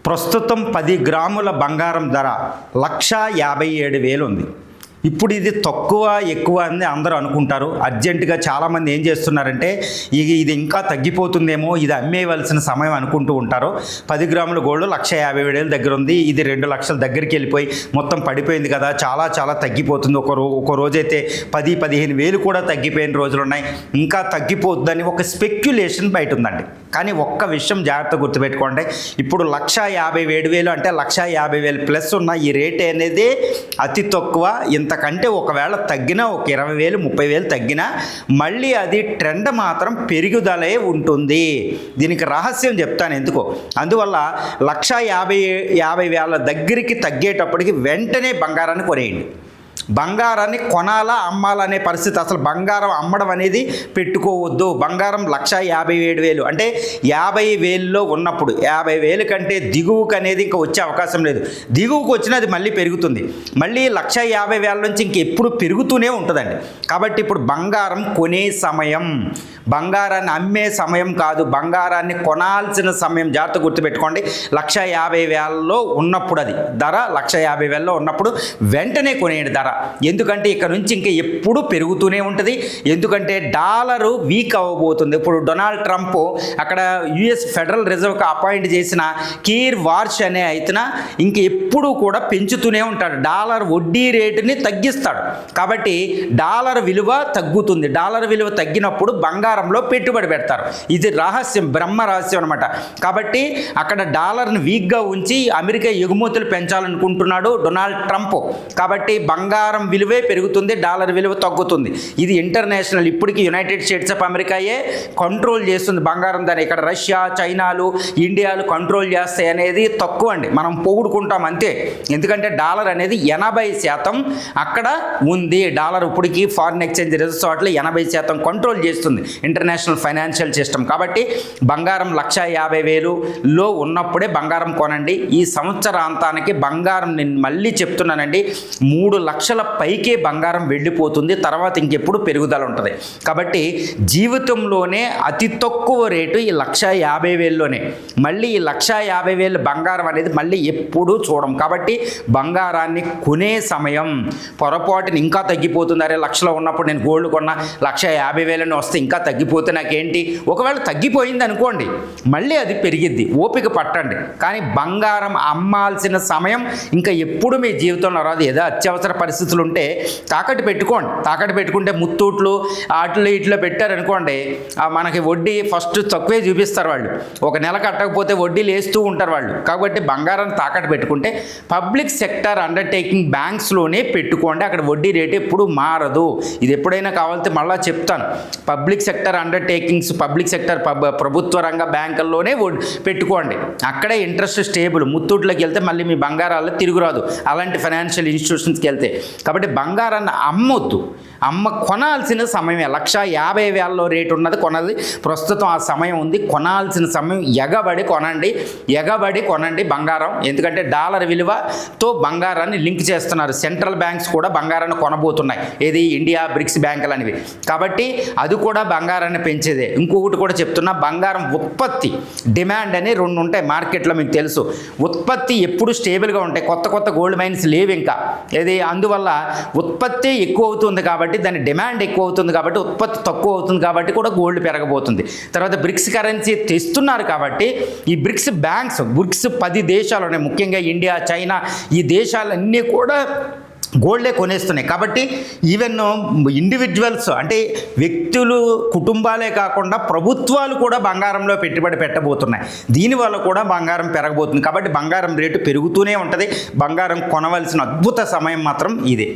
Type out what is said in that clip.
ప్రస్తుతం 10 గ్రాముల బంగారం ధర 1,57,000 ఉంది. ఇప్పుడు ఇది తక్కువ ఎక్కువ అని అందరూ అనుకుంటారు. అర్జెంటుగా చాలామంది ఏం చేస్తున్నారంటే ఇది ఇంకా తగ్గిపోతుందేమో, ఇది అమ్మేయవలసిన సమయం అనుకుంటూ ఉంటారు. 10 గ్రాముల గోల్డ్ 1,57,000 దగ్గర ఉంది. ఇది 2 లక్షల దగ్గరికి వెళ్ళిపోయి మొత్తం పడిపోయింది కదా, చాలా చాలా తగ్గిపోతుంది. ఒక రోజైతే 10-15 వేలు కూడా తగ్గిపోయిన రోజులు ఉన్నాయి. ఇంకా తగ్గిపోతుందని ఒక స్పెక్యులేషన్ బయట ఉందండి. కానీ ఒక్క విషయం జాగ్రత్త గుర్తుపెట్టుకోండి, ఇప్పుడు 1,57,000 అంటే 1,50,000 ప్లస్ ఉన్న ఈ రేట్ అనేది అతి తక్కువ. ఇంతకంటే ఒకవేళ తగ్గినా ఒక 20,000 30,000 తగ్గినా మళ్ళీ అది ట్రెండ్ మాత్రం పెరుగుదలే ఉంటుంది. దీనికి రహస్యం చెప్తాను ఎందుకో. అందువల్ల 1,50,000 దగ్గరికి తగ్గేటప్పటికి వెంటనే బంగారాన్ని కొనేయండి. బంగారాన్ని కొనాలా అమ్మాలనే పరిస్థితి, అసలు బంగారం అమ్మడం అనేది పెట్టుకోవద్దు. బంగారం 1,57,000 అంటే 50,000లో ఉన్నప్పుడు 50,000 కంటే దిగువకు అనేది ఇంకా వచ్చే అవకాశం లేదు. దిగువకు వచ్చినా అది మళ్ళీ పెరుగుతుంది. మళ్ళీ 1,50,000 నుంచి ఇంకెప్పుడు పెరుగుతూనే ఉంటుందండి. కాబట్టి ఇప్పుడు బంగారం కొనే సమయం, బంగారాన్ని అమ్మే సమయం కాదు, బంగారాన్ని కొనాల్సిన సమయం. జాగ్రత్త గుర్తుపెట్టుకోండి. 1,50,000లో ఉన్నప్పుడు అది ధర 1,50,000లో ఉన్నప్పుడు వెంటనే కొనేయండి ధర. ఎందుకంటే ఇక్కడ నుంచి ఇంకా ఎప్పుడు పెరుగుతూనే ఉంటుంది. ఎందుకంటే డాలరు వీక్ అవ్వబోతుంది. ఇప్పుడు డొనాల్డ్ ట్రంప్ అక్కడ యుఎస్ ఫెడరల్ రిజర్వ్కి అపాయింట్ చేసిన కీర్ వార్ష్ అనే అయితేన ఇంక ఎప్పుడు కూడా పెంచుతూనే ఉంటాడు. డాలర్ వడ్డీ రేటుని తగ్గిస్తాడు. కాబట్టి డాలర్ విలువ తగ్గుతుంది. డాలర్ విలువ తగ్గినప్పుడు బంగారంలో పెట్టుబడి పెడతారు. ఇది రహస్యం, బ్రహ్మ రహస్యం అనమాట. కాబట్టి అక్కడ డాలర్ని వీక్గా ఉంచి అమెరికా ఎగుమతులు పెంచాలనుకుంటున్నాడు డొనాల్డ్ ట్రంప్. కాబట్టి బంగారం విలువే పెరుగుతుంది, డాలర్ విలువ తగ్గుతుంది. ఇది ఇంటర్నేషనల్. ఇప్పటికీ యునైటెడ్ స్టేట్స్ ఆఫ్ అమెరికాయే కంట్రోల్ చేస్తుంది బంగారం ధర. ఇక్కడ రష్యా, చైనాలు, ఇండియాలు కంట్రోల్ చేస్తాయి అనేది తక్కువ అండి. మనం పొగుడుకుంటాం అంతే. ఎందుకంటే డాలర్ అనేది 80% అక్కడ ఉంది. డాలర్ ఇప్పటికీ ఫారిన్ ఎక్స్చేంజ్ రిజర్వ్స్ వాటిలో 80% కంట్రోల్ చేస్తుంది ఇంటర్నేషనల్ ఫైనాన్షియల్ సిస్టమ్. కాబట్టి బంగారం 1,50,000లో ఉన్నప్పుడే బంగారం కొనండి. ఈ సంవత్సరాంతానికి బంగారం, నేను మళ్ళీ చెప్తున్నానండి, 3 లక్షల పైకే బంగారం వెళ్ళిపోతుంది. తర్వాత ఇంకెప్పుడు పెరుగుదల ఉంటుంది. కాబట్టి జీవితంలోనే అతి తక్కువ రేటు ఈ 1,50,000లోనే. మళ్ళీ ఈ 1,50,000 బంగారం అనేది మళ్ళీ ఎప్పుడూ చూడం. కాబట్టి బంగారాన్ని కొనే సమయం, పొరపాటుని ఇంకా తగ్గిపోతుంది, అరే లక్షలో ఉన్నప్పుడు నేను గోల్డ్ కొన్నా 1,50,000 వస్తే ఇంకా తగ్గిపోతే నాకేంటి, ఒకవేళ తగ్గిపోయింది అనుకోండి మళ్ళీ అది పెరిగిద్ది, ఓపిక పట్టండి. కానీ బంగారం అమ్మాల్సిన సమయం ఇంకా ఎప్పుడు మీ జీవితంలో రాదు. ఏదో అత్యవసర పరిస్థితులు ఉంటే తాకట్టు పెట్టుకోండి. తాకట్టు పెట్టుకుంటే ముత్తూట్లు అట్లు ఇట్లో పెట్టారనుకోండి, మనకి వడ్డీ ఫస్ట్ తక్కువే చూపిస్తారు వాళ్ళు. ఒక నెల కట్టకపోతే వడ్డీలు వేస్తూ ఉంటారు వాళ్ళు. కాబట్టి బంగారాన్ని తాకట్టు పెట్టుకుంటే పబ్లిక్ సెక్టర్ అండర్టేకింగ్ బ్యాంక్స్లోనే పెట్టుకోండి. అక్కడ వడ్డీ రేటు ఎప్పుడు మారదు. ఇది ఎప్పుడైనా కావాలంటే మళ్ళీ చెప్తాను. Public sector undertakings, public sector ప్రభుత్వ రంగ బ్యాంకుల్లోనే పెట్టుకోండి. అక్కడే ఇంట్రెస్ట్ స్టేబుల్. ముత్తూట్లోకి వెళ్తే మళ్ళీ మీ బంగారాలు తిరుగురాదు అలాంటి ఫైనాన్షియల్ ఇన్స్టిట్యూషన్స్కి వెళ్తే. కాబట్టి బంగారాన్ని అమ్మొద్దు. కొనాల్సిన సమయమే. 1,50,000లో రేటు ఉన్నది కొన్నది ప్రస్తుతం ఆ సమయం ఉంది. కొనాల్సిన సమయం. ఎగబడి కొనండి బంగారం. ఎందుకంటే డాలర్ విలువతో బంగారాన్ని లింక్ చేస్తున్నారు. సెంట్రల్ బ్యాంక్స్ కూడా బంగారాన్ని కొనబోతున్నాయి. ఏది ఇండియా బ్రిక్స్ బ్యాంకులు అనేవి. కాబట్టి అది కూడా బంగారాన్ని పెంచేదే. ఇంకొకటి కూడా చెప్తున్నా, బంగారం ఉత్పత్తి, డిమాండ్ అని 2 ఉంటాయి మార్కెట్లో, మీకు తెలుసు. ఉత్పత్తి ఎప్పుడు స్టేబుల్గా ఉంటాయి. కొత్త గోల్డ్ మైన్స్ లేవు ఇంకా. ఏది అందువల్ల ఉత్పత్తి ఎక్కువ అవుతుంది కాబట్టి దాని డిమాండ్ ఎక్కువ అవుతుంది. కాబట్టి ఉత్పత్తి తక్కువ అవుతుంది కాబట్టి కూడా గోల్డ్ పెరగబోతుంది. తర్వాత బ్రిక్స్ కరెన్సీ తెస్తున్నారు కాబట్టి ఈ బ్రిక్స్ 10 దేశాలు ఉన్నాయి. ముఖ్యంగా ఇండియా, చైనా, ఈ దేశాలన్నీ కూడా గోల్డే కొనేస్తున్నాయి. కాబట్టి ఈవెన్ ఇండివిజువల్స్ అంటే వ్యక్తులు, కుటుంబాలే కాకుండా ప్రభుత్వాలు కూడా బంగారంలో పెట్టుబడి పెట్టబోతున్నాయి. దీనివల్ల కూడా బంగారం పెరగబోతుంది. కాబట్టి బంగారం రేటు పెరుగుతూనే ఉంటుంది. బంగారం కొనవలసిన అద్భుత సమయం మాత్రం ఇదే.